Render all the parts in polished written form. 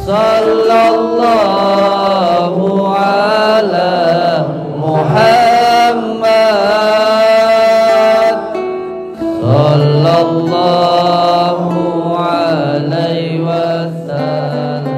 Sallallahu ala Muhammad. Sallallahu alaihi wasallam.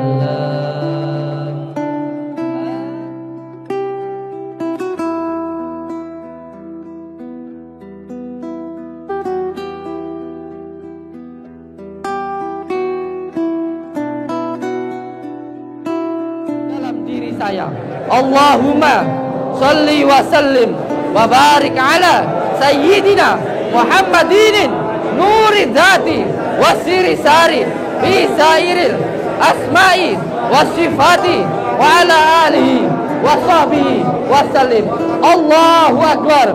Dalam diri saya, Allahumma sholli wa sallim wa barik ala sayyidina Muhammadin nuri dhati wa siri sari fi sairil asma'i wa sifati wa ala alihi wa sahbihi wa sallim. Allahu akbar,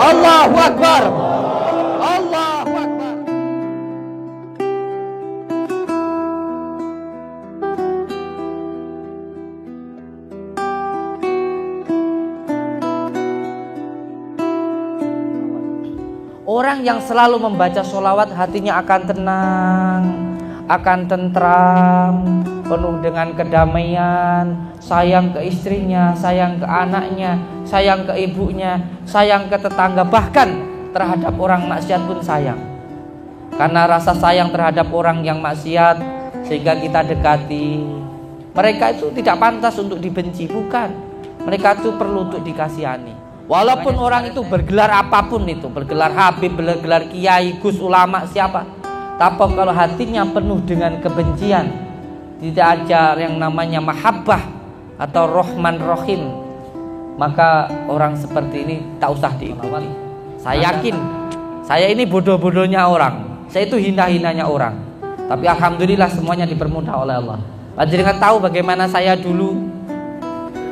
Allahu akbar, Allahu akbar. Orang yang selalu membaca sholawat hatinya akan tenang, akan tentram, penuh dengan kedamaian, sayang ke istrinya, sayang ke anaknya, sayang ke ibunya, sayang ke tetangga, bahkan terhadap orang maksiat pun sayang. Karena rasa sayang terhadap orang yang maksiat sehingga kita dekati. Mereka itu tidak pantas untuk dibenci, bukan. Mereka itu perlu untuk dikasihani. Walaupun orang itu bergelar apapun itu, bergelar habib, bergelar kiai, gus, ulama, siapa, tapi kalau hatinya penuh dengan kebencian, tidak ada yang namanya mahabbah atau rohman rohim, maka orang seperti ini tak usah diikuti. Saya yakin, saya ini bodoh-bodohnya orang, saya itu hina-hinanya orang, tapi alhamdulillah semuanya dipermudah oleh Allah. Panjenengan tahu bagaimana saya dulu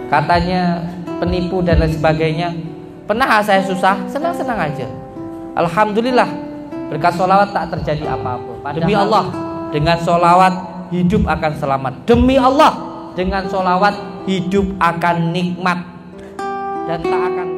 katanya penipu dan lain sebagainya. Pernah saya susah, senang-senang aja. Alhamdulillah berkat sholawat tak terjadi apa-apa. Demi Allah, dengan sholawat hidup akan selamat. Demi Allah, dengan sholawat hidup akan nikmat dan tak akan.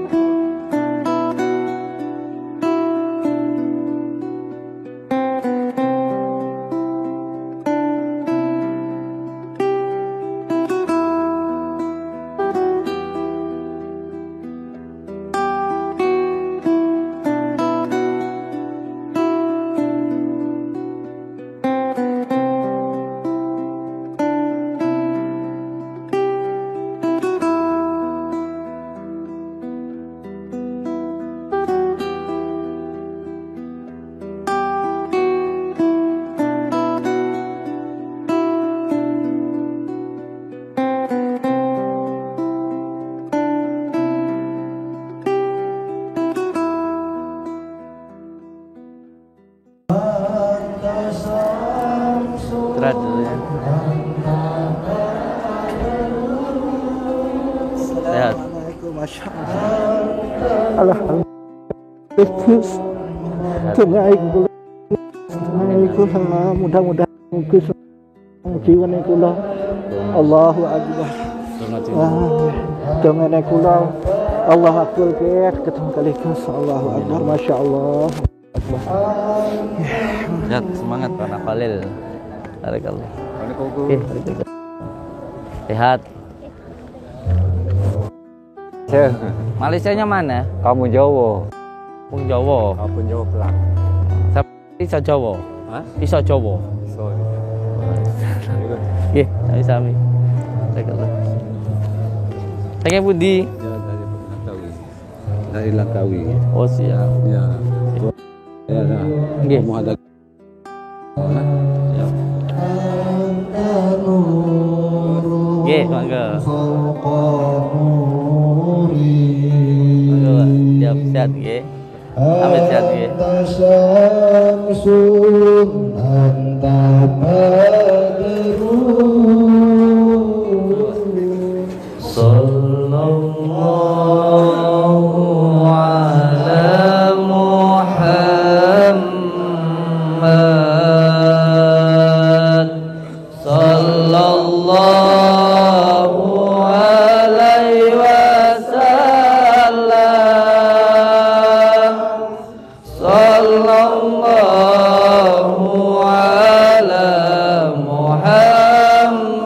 Istirahat dulu ya. Sehat. Masya Allah. Alhamdulillah. Mudah-mudahan jiwa kula. Allahu akbar. Dengan kula Allah akbar ketemu kali Allahu akbar. Masya Allah. Sehat, semangat Pak Khalil. Barakallah. Sehat. Malaysianya mana? Kamu Jawa. Kampung Jawa. Kampung Jawa Pelang. Bisa Jawa. Hah? Bisa Jawa. Sorry. Nggih, sami-sami. Barakallah. Saking pundi? Dari Langkawi. Oh, siap. Ya. Ya, nah. Nggih. Kamu ada. Siap. Nggih, mangga. Mangga, siap, sehat nggih. Amit sehat nggih. Sallallahu ala Muhammad. Sallallahu alaihi wasallam. Sallallahu ala Muhammad.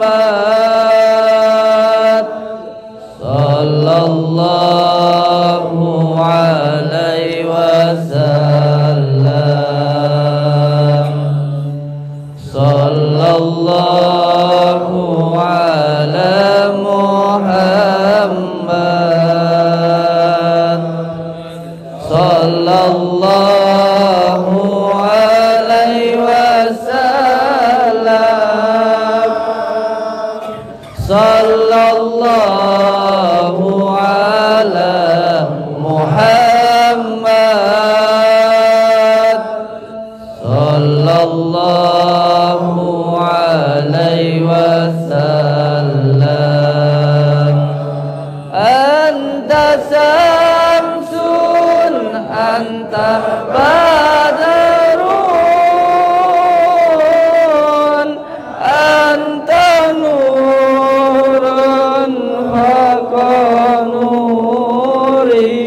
sallallahu alaihi wasallam. Anta samsun anta badarun anta nurun faqa nuri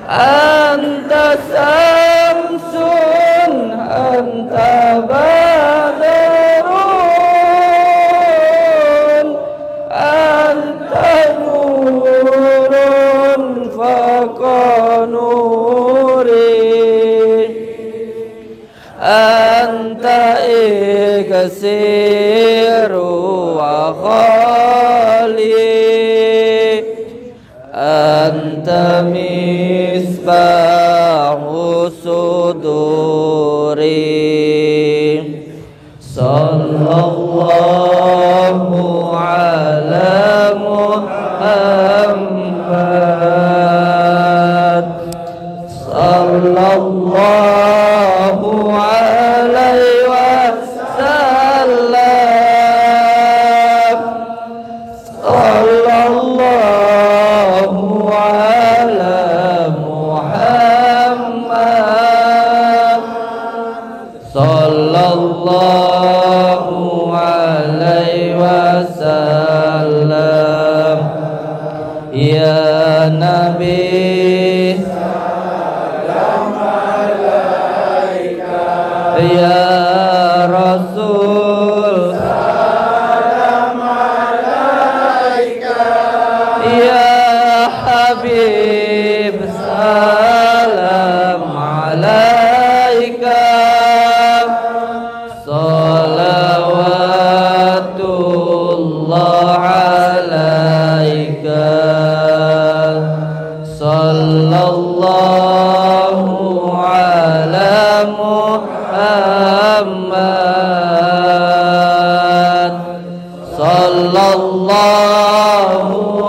anta samsun anta badarun anta nurun faqa nuri anta iksiru wa khali anta misbahu suduri sallallahu ala Muhammad sallallahu alaihi wasallam sallallahu ala Muhammad sallallahu alaihi wasallam ya nabi ya rasul ya habib salam alaika salawatullah alaika sallallahu ala Muhammad sallallahu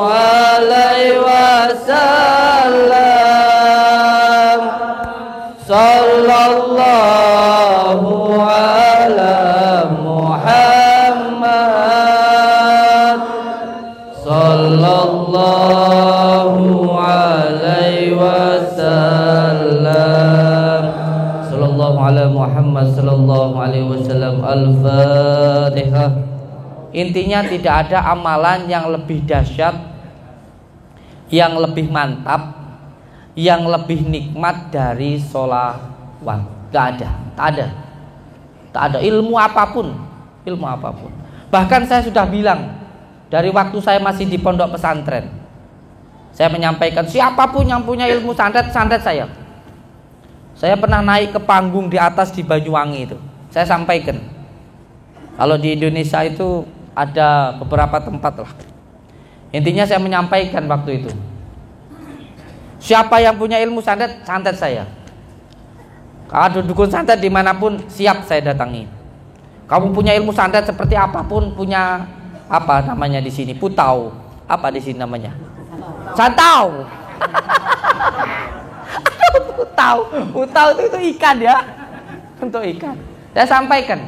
alaihi wasallam sallallahu ala Muhammad sallallahu alaihi wasallam sallallahu ala Muhammad sallallahu alaihi wasallam. Al-Fatihah. Intinya tidak ada amalan yang lebih dahsyat, yang lebih mantap, yang lebih nikmat dari sholawat. Gak ada, tak ada, tak ada. Ilmu apapun, ilmu apapun. Bahkan saya sudah bilang dari waktu saya masih di pondok pesantren, saya menyampaikan siapapun yang punya ilmu santet, santet saya. Saya pernah naik ke panggung di atas di Banyuwangi itu. Saya sampaikan, kalau di Indonesia itu ada beberapa tempat lah. Intinya saya menyampaikan waktu itu, siapa yang punya ilmu santet, santet saya. Kalau dukun santet dimanapun siap saya datangi. Kamu punya ilmu santet seperti apapun, punya apa namanya di sini, putau, apa di sini namanya, santau. Putau itu ikan ya, untuk ikan. Saya sampaikan,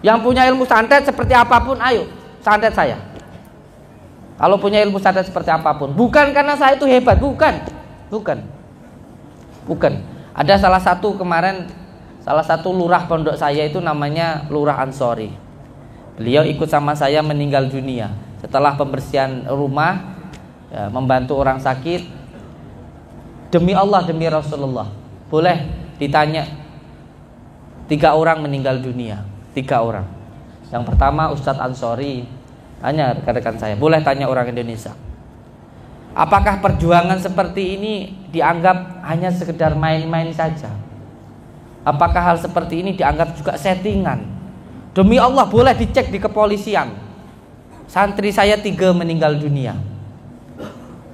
yang punya ilmu santet seperti apapun, ayo santet saya. Kalau punya ilmu santet seperti apapun, bukan karena saya itu hebat, bukan. Ada salah satu kemarin, salah satu lurah pondok saya itu namanya Lurah Ansori. Beliau ikut sama saya meninggal dunia setelah pembersihan rumah, ya, membantu orang sakit. Demi Allah, demi Rasulullah, boleh ditanya, 3 orang meninggal dunia, 3 orang. Yang pertama Ustadz Ansori. Tanya rekan-rekan saya, boleh tanya orang Indonesia, apakah perjuangan seperti ini dianggap hanya sekedar main-main saja? Apakah hal seperti ini dianggap juga settingan? Demi Allah, boleh dicek di kepolisian. Santri saya 3 meninggal dunia.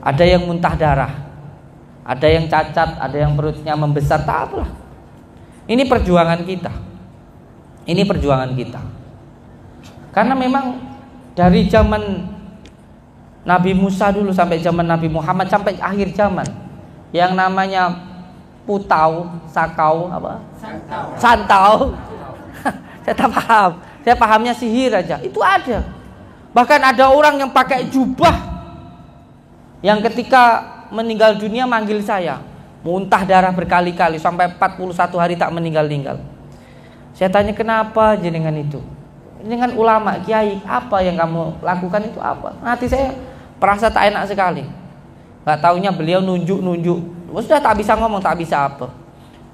Ada yang muntah darah, ada yang cacat, ada yang perutnya membesar, tak apalah. Ini perjuangan kita. Ini perjuangan kita. Karena memang dari zaman Nabi Musa dulu sampai zaman Nabi Muhammad sampai akhir zaman, yang namanya putau, sakau, apa? Santau. Saya tak paham. Saya pahamnya sihir aja. Itu ada. Bahkan ada orang yang pakai jubah yang ketika meninggal dunia manggil saya, muntah darah berkali-kali sampai 41 hari tak meninggal-ninggal. Saya tanya, kenapa jenengan itu? Dengan ulama, kiai, apa yang kamu lakukan itu apa? Hati saya perasa tak enak sekali. Gak taunya beliau nunjuk-nunjuk. Sudah tak bisa ngomong, tak bisa apa.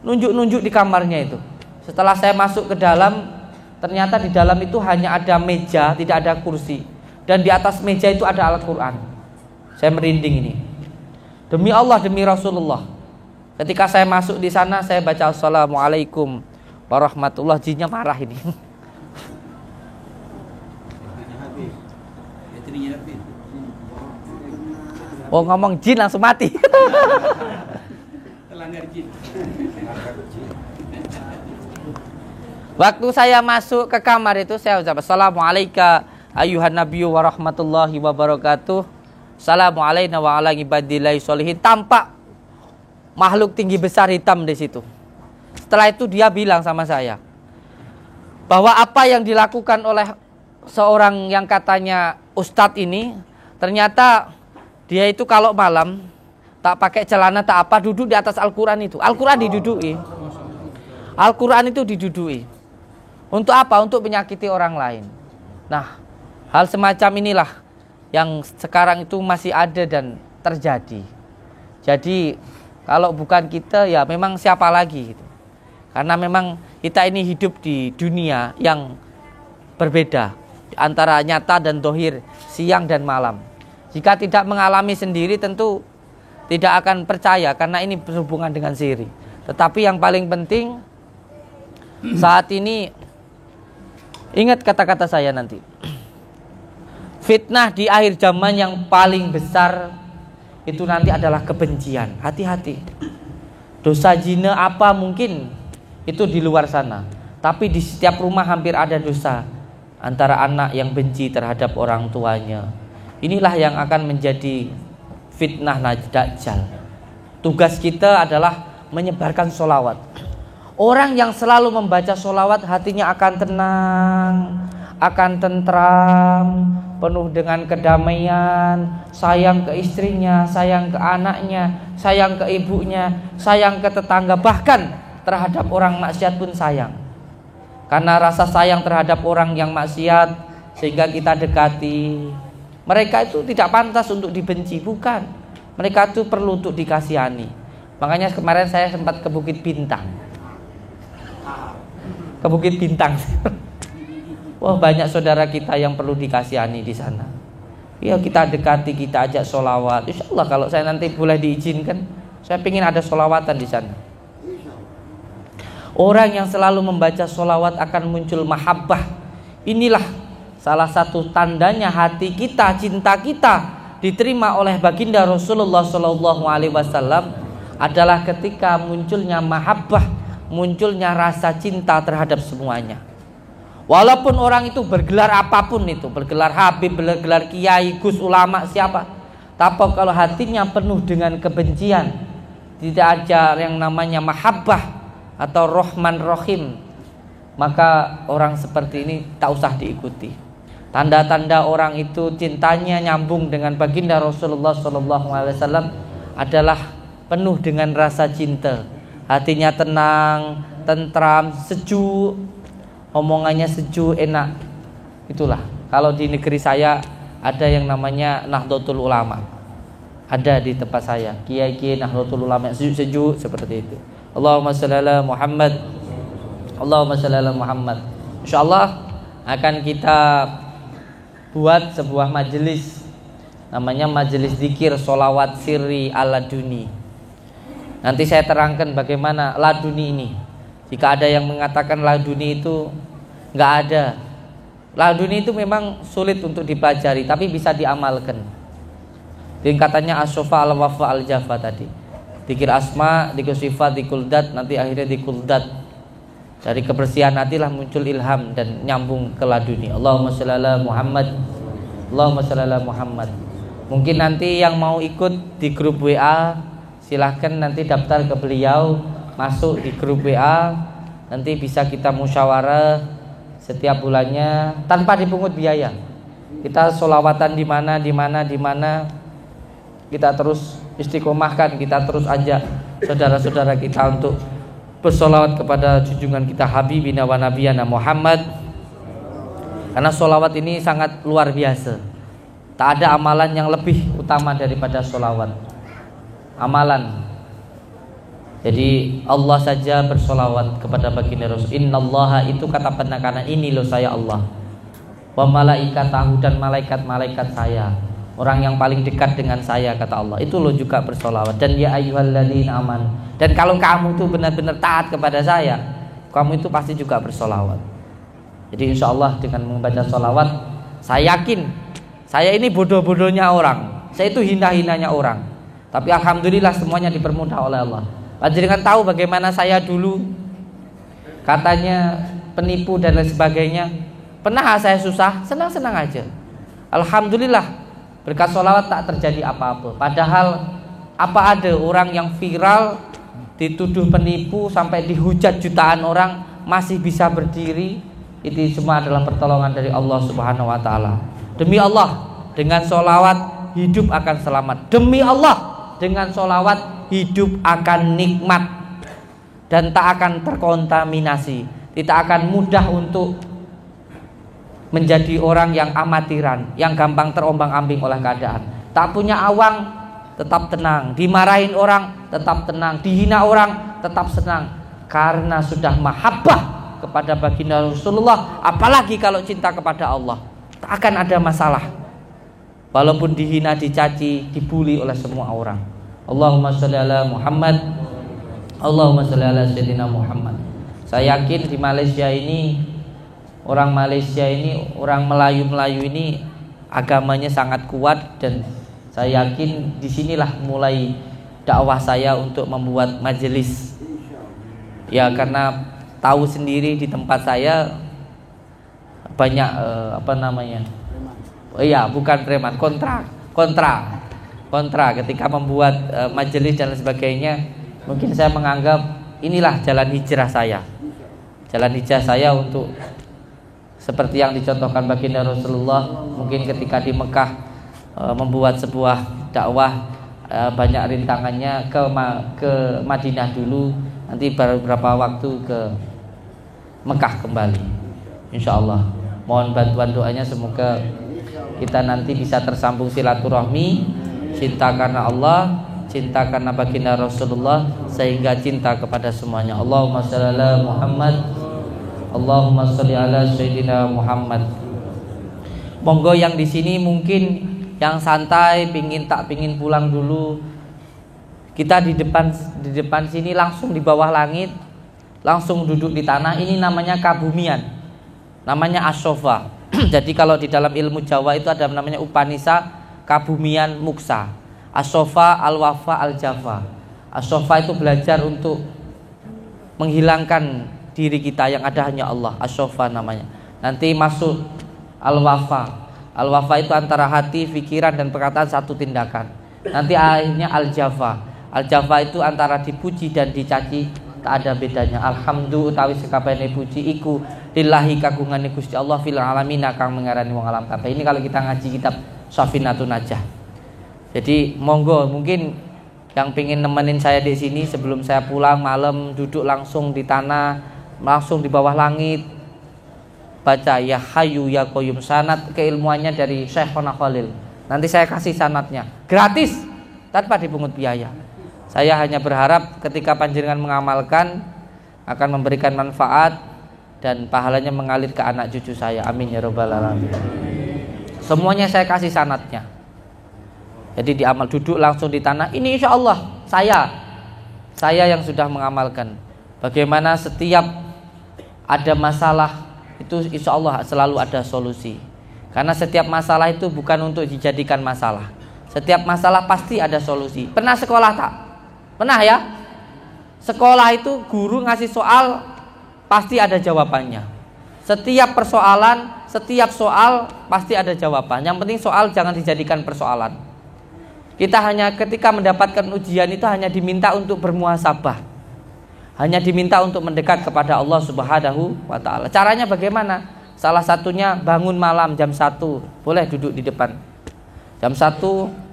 Nunjuk-nunjuk di kamarnya itu. Setelah saya masuk ke dalam, ternyata di dalam itu hanya ada meja, tidak ada kursi. Dan di atas meja itu ada Al-Quran. Saya merinding ini. Demi Allah, demi Rasulullah. Ketika saya masuk di sana, saya baca Assalamualaikum warahmatullahi. Jinnya marah ini. Oh, ngomong jin langsung mati. Waktu saya masuk ke kamar itu, saya ucap Assalamualaikum ayuhan nabiyyu warahmatullahi wabarakatuh. Assalamualaikum wa ala ibadillahi sholihin. Tampak makhluk tinggi besar hitam di situ. Setelah itu dia bilang sama saya bahwa apa yang dilakukan oleh seorang yang katanya ustadz ini, ternyata dia itu kalau malam tak pakai celana tak apa, duduk di atas Al-Quran itu. Al-Quran diduduki. Al-Quran itu diduduki. Untuk apa? Untuk menyakiti orang lain. Nah, hal semacam inilah yang sekarang itu masih ada dan terjadi. Jadi kalau bukan kita, ya memang siapa lagi gitu. Karena memang kita ini hidup di dunia yang berbeda antara nyata dan dohir, siang dan malam. Jika tidak mengalami sendiri tentu tidak akan percaya karena ini berhubungan dengan sihir. Tetapi yang paling penting saat ini, ingat kata-kata saya nanti. Fitnah di akhir zaman yang paling besar itu nanti adalah kebencian. Hati-hati. Dosa zina apa mungkin itu di luar sana. Tapi di setiap rumah hampir ada dosa. Antara anak yang benci terhadap orang tuanya. Inilah yang akan menjadi fitnah Dajjal. Tugas kita adalah menyebarkan sholawat. Orang yang selalu membaca sholawat hatinya akan tenang, akan tentram, penuh dengan kedamaian, sayang ke istrinya, sayang ke anaknya, sayang ke ibunya, sayang ke tetangga, bahkan terhadap orang maksiat pun sayang. Karena rasa sayang terhadap orang yang maksiat sehingga kita dekati. Mereka itu tidak pantas untuk dibenci, bukan. Mereka itu perlu untuk dikasihani. Makanya kemarin saya sempat ke Bukit Bintang. Ke Bukit Bintang. Wah, banyak saudara kita yang perlu dikasihani di sana. Ya, kita dekati, kita ajak sholawat. Insya Allah kalau saya nanti boleh diizinkan, saya ingin ada sholawatan di sana. Orang yang selalu membaca sholawat akan muncul mahabbah. Inilah salah satu tandanya hati kita, cinta kita diterima oleh baginda Rasulullah SAW adalah ketika munculnya mahabbah, munculnya rasa cinta terhadap semuanya. Walaupun orang itu bergelar apapun itu, bergelar habib, bergelar kiai, gus, ulama, siapa, tapi kalau hatinya penuh dengan kebencian, tidak ada yang namanya mahabbah atau Rahman Rahim, maka orang seperti ini tak usah diikuti. Tanda-tanda orang itu cintanya nyambung dengan baginda Rasulullah SAW adalah penuh dengan rasa cinta, hatinya tenang, tentram, sejuk, omongannya sejuk, enak. Itulah. Kalau di negeri saya ada yang namanya Nahdlatul Ulama, ada di tempat saya kiai-kiai Nahdlatul Ulama sejuk-sejuk seperti itu. Allahumma shalli ala Muhammad, Allahumma shalli ala Muhammad. Insyaallah akan kita buat sebuah majelis, namanya majelis zikir sholawat sirri ala duni. Nanti saya terangkan bagaimana laduni ini. Jika ada yang mengatakan laduni itu nggak ada, laduni itu memang sulit untuk dipelajari, tapi bisa diamalkan. Tingkatannya as-sofa al-wafa al-jafa tadi. Dikir asma, dikir sifat, dikuldat, nanti akhirnya dikuldat. Dari kebersihan hatilah muncul ilham dan nyambung ke laduni. Allahumma shalli ala Muhammad, Allahumma shalli ala Muhammad. Mungkin nanti yang mau ikut di grup WA silahkan nanti daftar ke beliau, masuk di grup WA, nanti bisa kita musyawarah setiap bulannya tanpa dipungut biaya. Kita sholawatan di mana, kita terus istiqomahkan, kita terus ajak saudara-saudara kita untuk bersolawat kepada junjungan kita Habibina wa Nabiyana Muhammad. Karena solawat ini sangat luar biasa. Tak ada amalan yang lebih utama daripada solawat. Amalan. Jadi Allah saja bersolawat kepada baginda Rasul. Innallaha, itu kata penekanan, ini loh saya Allah. Wa malaikatahu, dan malaikat-malaikat saya, orang yang paling dekat dengan saya, kata Allah, itu loh juga bersolawat. Dan ya ayyuhalladzina aman, dan kalau kamu tuh benar-benar taat kepada saya, kamu itu pasti juga bersolawat. Jadi insya Allah dengan membaca solawat, saya yakin saya ini bodoh-bodohnya orang, saya itu hina-hinanya orang, tapi alhamdulillah semuanya dipermudah oleh Allah. Panjenengan tahu bagaimana saya dulu katanya penipu dan lain sebagainya. Pernah saya susah, senang-senang aja. Alhamdulillah berkat sholawat tak terjadi apa-apa. Padahal apa ada orang yang viral dituduh penipu sampai dihujat jutaan orang masih bisa berdiri. Itu semua adalah pertolongan dari Allah Subhanahu wa taala. Demi Allah, dengan sholawat hidup akan selamat. Demi Allah, dengan sholawat hidup akan nikmat dan tak akan terkontaminasi. Tidak akan mudah untuk menjadi orang yang amatiran, yang gampang terombang-ambing oleh keadaan. Tak punya awang, tetap tenang. Dimarahin orang, tetap tenang. Dihina orang, tetap senang. Karena sudah mahabbah kepada baginda Rasulullah. Apalagi kalau cinta kepada Allah, tak akan ada masalah. Walaupun dihina, dicaci, dibully oleh semua orang. Allahumma sholli ala Muhammad, Allahumma sholli ala Sayyidina Muhammad. Saya yakin di Malaysia ini, orang Malaysia ini, orang Melayu ini agamanya sangat kuat, dan saya yakin disinilah mulai dakwah saya untuk membuat majelis. Ya, karena tahu sendiri di tempat saya banyak bukan preman, kontra ketika membuat majelis dan sebagainya. Mungkin saya menganggap inilah jalan hijrah saya. Jalan hijrah saya untuk seperti yang dicontohkan baginda Rasulullah, mungkin ketika di Mekah membuat sebuah dakwah, banyak rintangannya, ke Madinah dulu, nanti beberapa waktu ke Mekah kembali. Insya Allah, mohon bantuan doanya, semoga kita nanti bisa tersambung silaturahmi, cinta karena Allah, cinta karena baginda Rasulullah, sehingga cinta kepada semuanya. Allahumma sholli ala Muhammad, Allahumma sholli ala Sayyidina Muhammad. Monggo yang di sini mungkin yang santai, pingin pulang dulu. Kita di depan sini langsung di bawah langit, langsung duduk di tanah. Ini namanya kabumian, namanya as-sofa. Jadi kalau di dalam ilmu Jawa itu ada namanya Upanisa, kabumian, muksa. As-sofa, al-wafa, al-jafa. As-sofa itu belajar untuk menghilangkan diri kita yang ada hanya Allah. As-sofa namanya. Nanti masuk al-wafa. Al-wafa itu antara hati, pikiran dan perkataan satu tindakan. Nanti akhirnya al-jafa. Al-jafa itu antara dipuji dan dicaci, tak ada bedanya. Alhamdulillah utawi sekabehane puji iku lillahi kagungane Gusti Allah fil alamin kang mengarani wong alam kabeh. Ini kalau kita ngaji kitab Safinatun Najah. Jadi monggo, mungkin yang pengen nemenin saya di sini sebelum saya pulang malam, duduk langsung di tanah, langsung di bawah langit, baca ya Hayyu ya Qayyum, sanad keilmuannya dari Syekhona Khalil. Nanti saya kasih sanadnya gratis tanpa dipungut biaya. Saya hanya berharap ketika panjenengan mengamalkan akan memberikan manfaat dan pahalanya mengalir ke anak cucu saya. Amin ya rabbal alamin. Semuanya saya kasih sanadnya. Jadi diamal, duduk langsung di tanah. Ini insya Allah saya yang sudah mengamalkan. Bagaimana setiap ada masalah itu insya Allah selalu ada solusi. Karena setiap masalah itu bukan untuk dijadikan masalah. Setiap masalah pasti ada solusi. Pernah sekolah tak? Pernah ya? Sekolah itu guru ngasih soal pasti ada jawabannya. Setiap persoalan, setiap soal pasti ada jawaban. Yang penting soal jangan dijadikan persoalan. Kita hanya ketika mendapatkan ujian itu hanya diminta untuk bermuhasabah, hanya diminta untuk mendekat kepada Allah Subhanahu wa ta'ala. Caranya bagaimana? Salah satunya bangun malam jam 1, boleh duduk di depan. Jam 1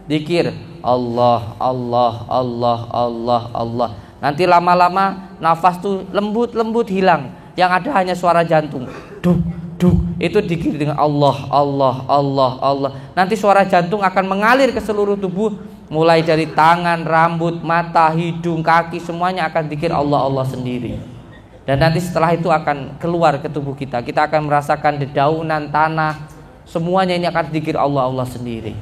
zikir Allah, Allah, Allah, Allah, Allah. Nanti lama-lama nafas tuh lembut-lembut hilang. Yang ada hanya suara jantung. Duk, duk. Itu zikir dengan Allah, Allah, Allah, Allah. Nanti suara jantung akan mengalir ke seluruh tubuh, mulai dari tangan, rambut, mata, hidung, kaki, semuanya akan zikir Allah, Allah sendiri. Dan nanti setelah itu akan keluar ke tubuh kita. Kita akan merasakan dedaunan, tanah, semuanya ini akan zikir Allah, Allah sendiri.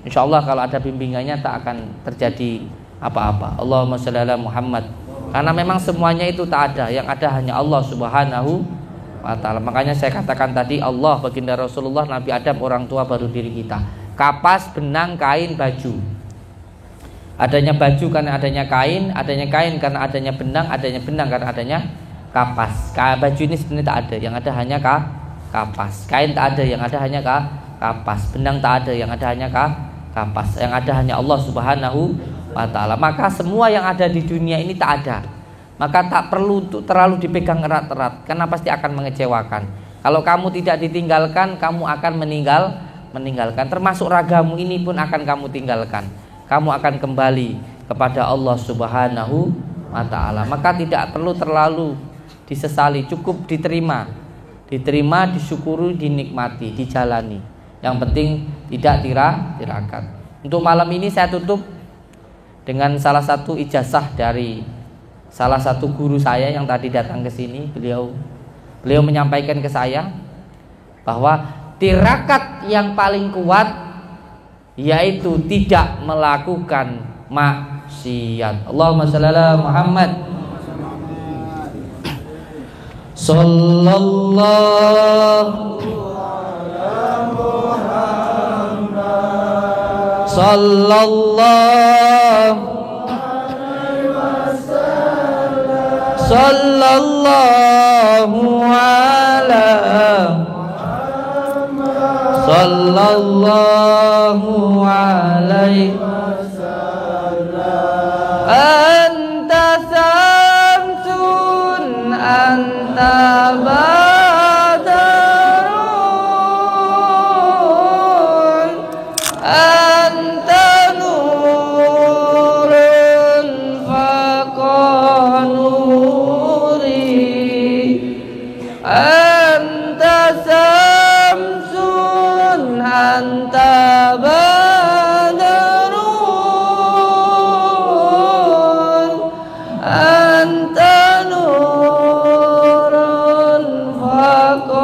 Insya Allah kalau ada bimbingannya tak akan terjadi apa-apa. Allahumma shalli ala Muhammad. Karena memang semuanya itu tak ada, yang ada hanya Allah Subhanahu wa ta'ala. Makanya saya katakan tadi, Allah, baginda Rasulullah, Nabi Adam, orang tua, baru diri kita. Kapas, benang, kain, baju. Adanya baju karena adanya kain karena adanya benang karena adanya kapas. Baju ini sebenarnya tak ada, yang ada hanya kapas. Kain tak ada, yang ada hanya kapas. Benang tak ada, yang ada hanya kapas. Yang ada hanya Allah Subhanahu wa ta'ala. Maka semua yang ada di dunia ini tak ada. Maka tak perlu untuk terlalu dipegang erat-erat, karena pasti akan mengecewakan. Kalau kamu tidak ditinggalkan, kamu akan meninggalkan. Termasuk ragamu ini pun akan kamu tinggalkan. Kamu akan kembali kepada Allah Subhanahu wa ta'ala. Maka tidak perlu terlalu disesali, cukup diterima, disyukuri, dinikmati, dijalani. Yang penting tidak tirakat. Untuk malam ini saya tutup dengan salah satu ijazah dari salah satu guru saya yang tadi datang ke sini. Beliau menyampaikan ke saya bahwa tirakat yang paling kuat yaitu tidak melakukan maksiat. Allahumma shalli ala Muhammad. Sallallahu sallallahu alaihi anta samsun anta badarun anta nurun faqanuri anta samsun anta badarun anta nurun faqanuri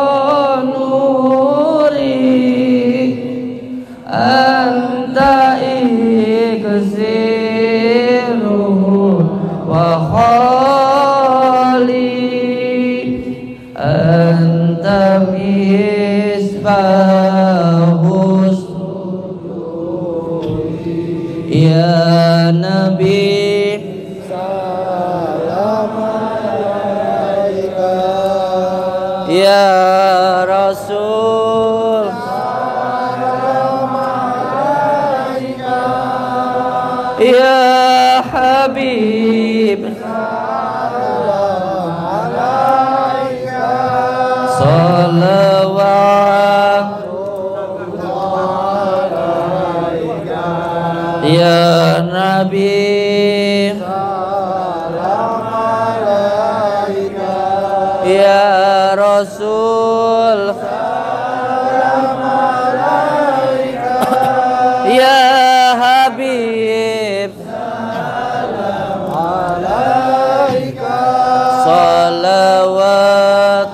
anta iksiru wa khali anta misbahus ya Nabi salam alaika ya Rasul ya Habib salawat ya Nabi ya Rasul ya Habib salawat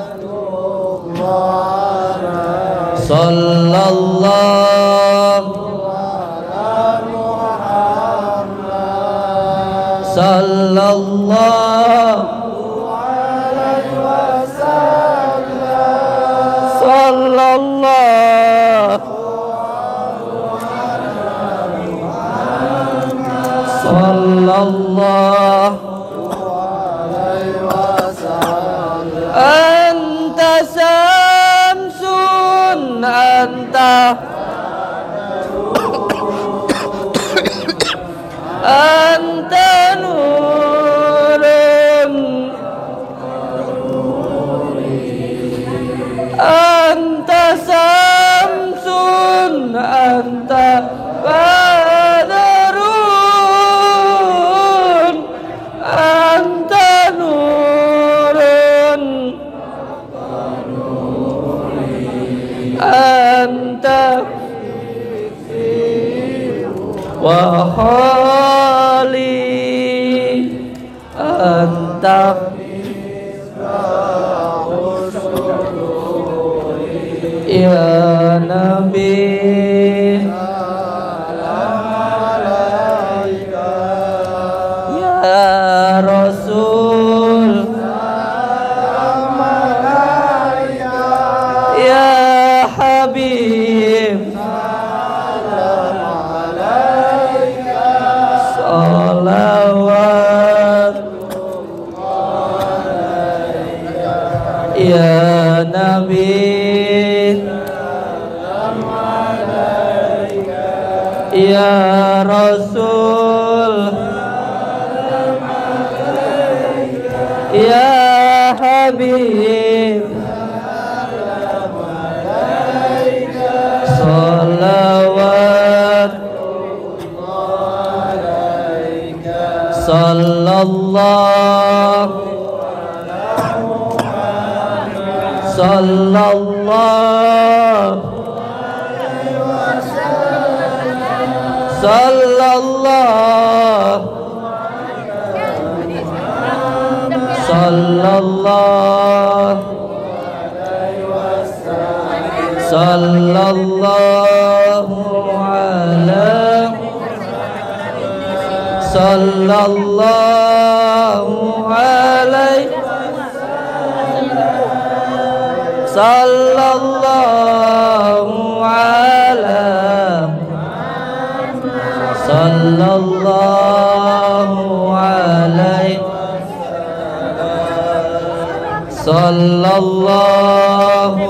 anta samsun anta anta nurun anta samsun anta badarun anta nurun anta wa khali anta ya nabi ya rasul ya habib salawat ya nabi ya rasul ya habib salawat sallallahu sallallahu sallallahu sallallahu sallallahu alaihi sallallahu ala sallallahu alaihi sallallahu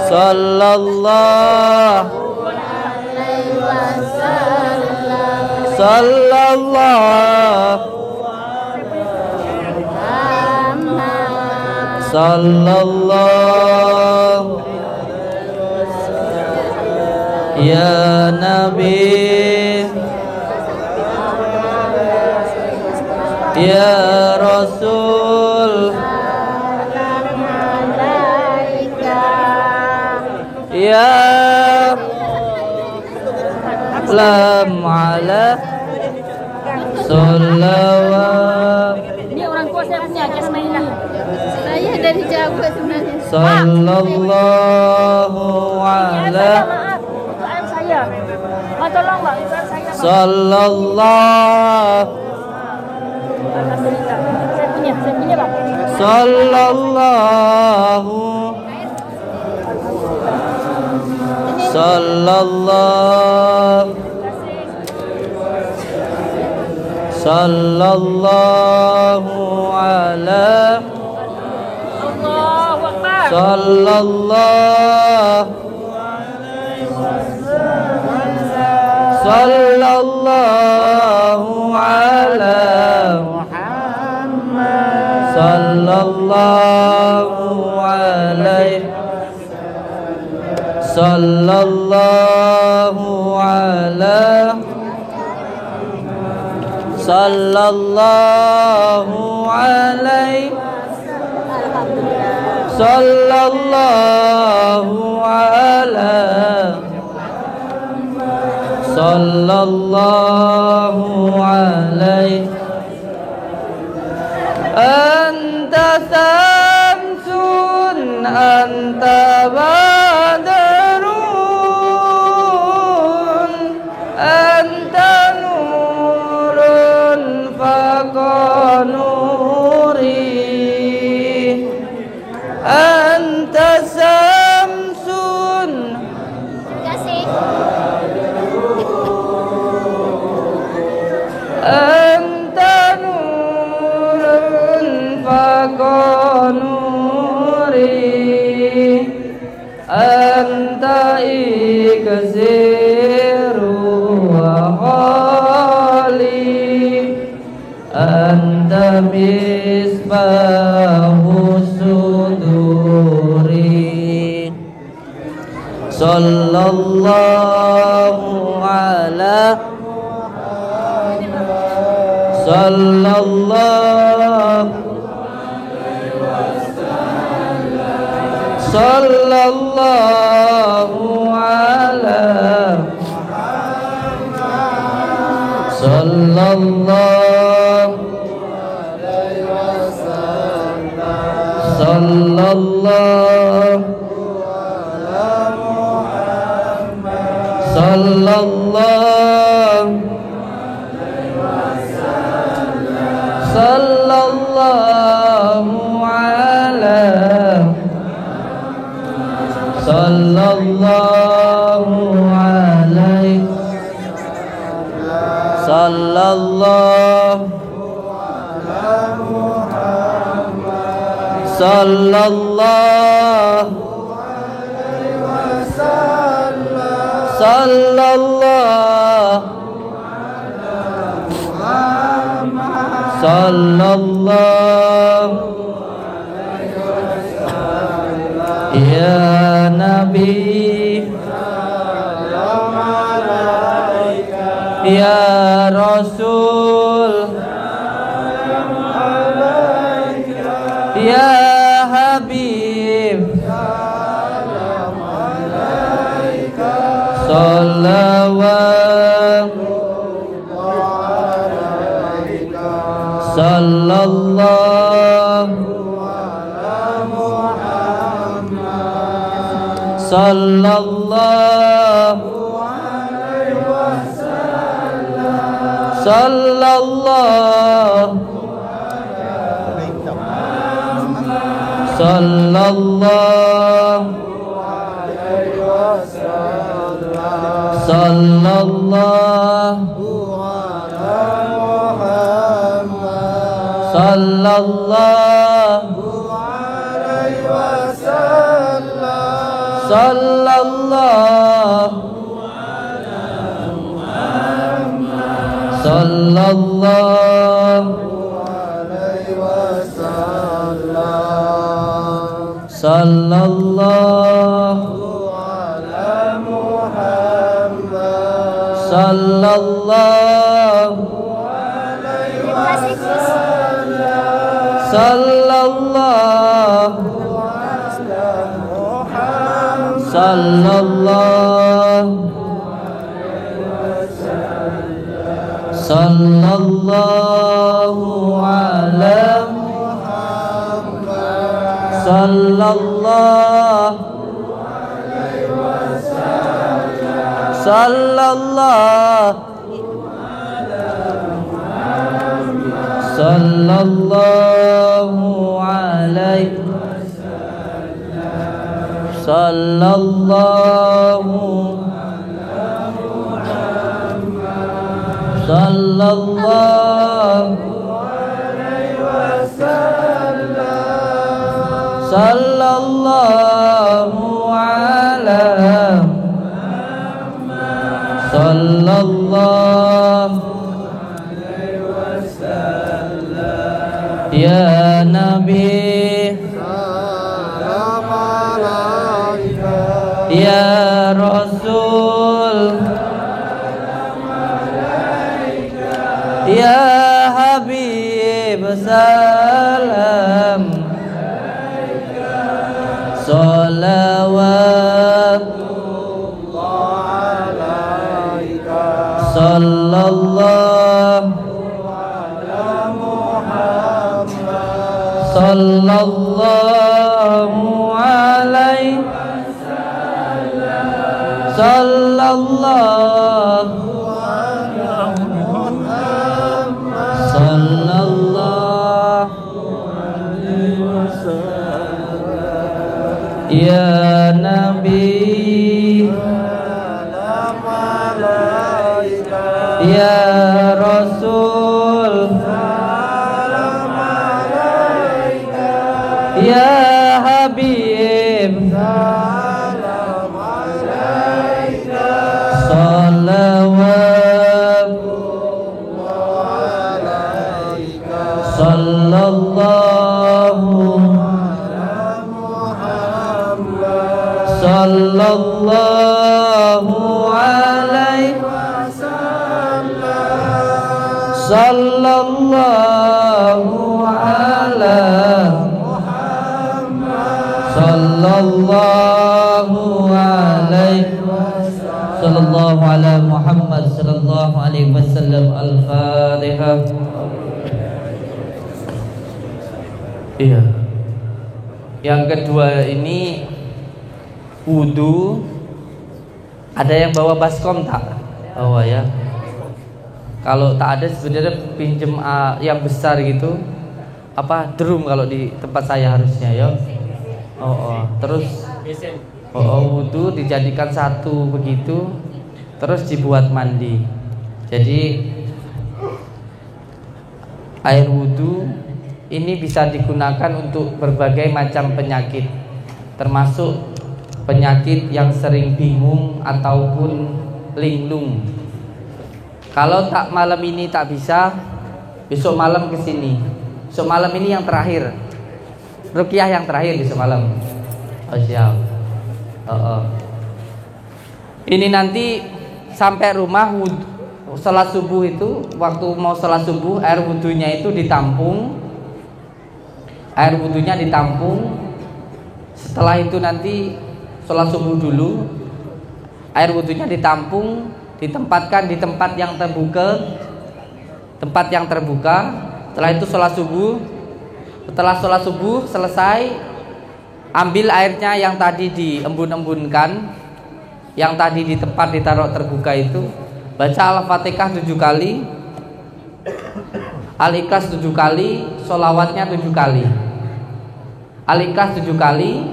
sallallahu sallallahu sallallahu ya nabi ya rasul ya lam ala salawat. Ini orang tua saya punya Jasmailah. Saya dari Jawa sebenarnya. Sallallahu ala Maaf saya. Tolong Mbak, saya. sallallahu Alhamdulillah. Saya punya Pak. sallallahu sallallahu sallallahu ala Allahu Akbar. sallallahu sallallahu ala Muhammad sallallahu alaihi sallallahu ala sallallahu alaihi sallallahu ala sallallahu alaihi anta samsun anta badrun anta nurun faqa nuri anta samsun anta nurun faqa nuri anta iksiru misbahus suduri. Sallallahu ala sallallahu sallallahu ala sallallahu sallallahu sallallahu sallallahu ala sallallahu alaihi sallallahu sallallahu sallallahu sallallahu ya Nabi ya Rasul ya Habib salawat sallallahu sallallahu sallallahu sallallahu sallallahu sallallahu sallallahu sallallahu sallallahu sallallahu sallallahu sallallahu sallallahu ala sallallahu sallallahu sallallahu alaihi sallallahu sallallahu sallallahu ala sallallahu ya Nabi ya Rasul ya Habib salam salawat sallallahu sallallahu alaihi sallallahu ya Nabi ya Rasul ya Habib salawat sallallahu alaihi sallallahu ala sallallahu alaihi sallallahu ala Muhammad sallallahu alaihi wasallam. Al-Fatihah. Iya. Yang kedua ini wudu. Ada yang bawa baskom tak? Bawa ya. Kalau tak ada sebenarnya pinjem yang besar gitu. Apa drum kalau di tempat saya harusnya ya. Terus wudu dijadikan satu begitu, terus dibuat mandi. Jadi air wudu ini bisa digunakan untuk berbagai macam penyakit, termasuk penyakit yang sering bingung ataupun linglung. Kalau tak malam ini tak bisa, besok malam kesini. Besok malam ini yang terakhir, ruqyah yang terakhir besok malam. Oh siap. Ini nanti sampai rumah sholat subuh itu, waktu mau sholat subuh air wudunya itu ditampung. Air wudunya ditampung. Setelah itu nanti sholat subuh dulu. Air wudunya ditampung, ditempatkan di tempat yang terbuka. Tempat yang terbuka. Setelah itu sholat subuh. Setelah sholat subuh selesai, ambil airnya yang tadi diembun-embunkan, yang tadi di tempat ditaruh terbuka itu, baca Al-Fatihah 7 kali, Al-Ikhlas 7 kali, sholawatnya 7 kali. Al-Ikhlas 7 kali,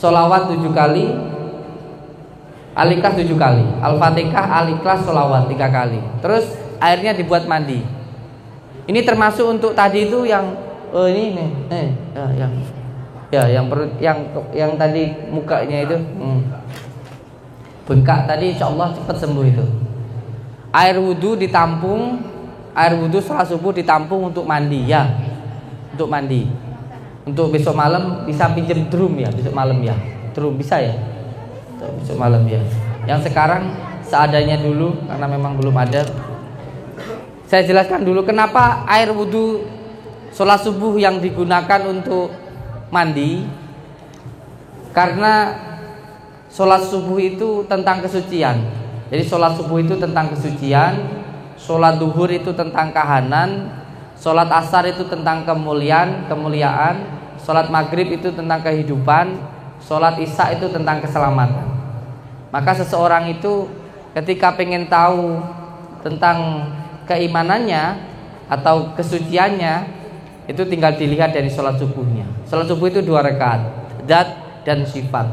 sholawat 7 kali, Al-Ikhlas 7 kali, Al-Fatihah, Al-Ikhlas, sholawat 3 kali. Terus airnya dibuat mandi. Ini termasuk untuk tadi itu yang yang tadi mukanya itu bengkak tadi, insyaallah cepat sembuh itu. Air wudu ditampung, air wudu sholat subuh ditampung untuk mandi ya, untuk mandi. Untuk besok malam bisa pinjam drum ya, besok malam ya, drum bisa ya, besok malam ya. Yang sekarang seadanya dulu karena memang belum ada. Saya jelaskan dulu kenapa air wudu sholat subuh yang digunakan untuk mandi. Karena sholat subuh itu tentang kesucian. Jadi sholat subuh itu tentang kesucian, sholat duhur itu tentang kahanan, sholat asar itu tentang kemuliaan, sholat maghrib itu tentang kehidupan, sholat isya itu tentang keselamatan. Maka seseorang itu ketika pengen tahu tentang keimanannya atau kesuciannya, itu tinggal dilihat dari sholat subuhnya. Sholat subuh itu 2 rakaat, zat dan sifat.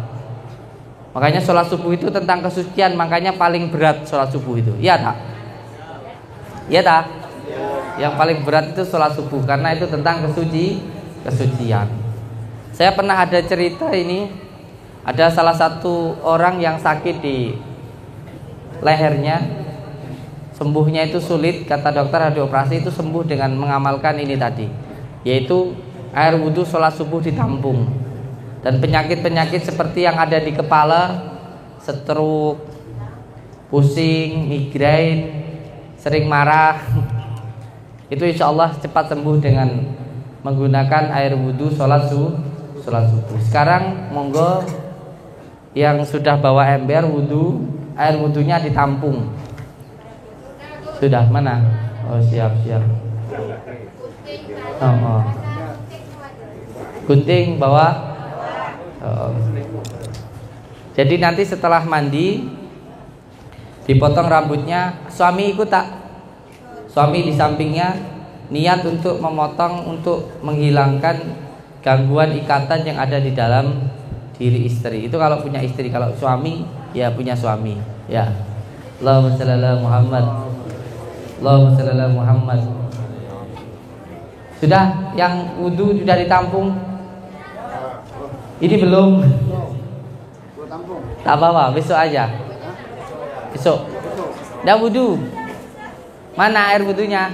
Makanya sholat subuh itu tentang kesucian, makanya paling berat sholat subuh itu. Iya tak? Iya tak? Yang paling berat itu sholat subuh karena itu tentang kesucian. Saya pernah ada cerita ini, ada salah satu orang yang sakit di lehernya. Sembuhnya itu sulit, kata dokter harus dioperasi, itu sembuh dengan mengamalkan ini tadi, yaitu air wudhu sholat subuh ditampung. Dan penyakit-penyakit seperti yang ada di kepala, stroke, pusing, migrain, sering marah, itu insya Allah cepat sembuh dengan menggunakan air wudhu sholat subuh. Sekarang monggo yang sudah bawa ember wudhu, air wudhunya ditampung. Sudah mana? Oh siap. Gunting bawa. Jadi nanti setelah mandi dipotong rambutnya, suami ikut tak? Suami di sampingnya niat untuk memotong, untuk menghilangkan gangguan ikatan yang ada di dalam diri istri. Itu kalau punya istri, kalau suami ya punya suami. Ya. Allahumma shalli ala Muhammad. Allahumma shalli ala Muhammad. Sudah, yang wudu sudah ditampung? Ini belum. Tak apa-apa, besok aja. Besok. Dah wudu. Mana air wudunya?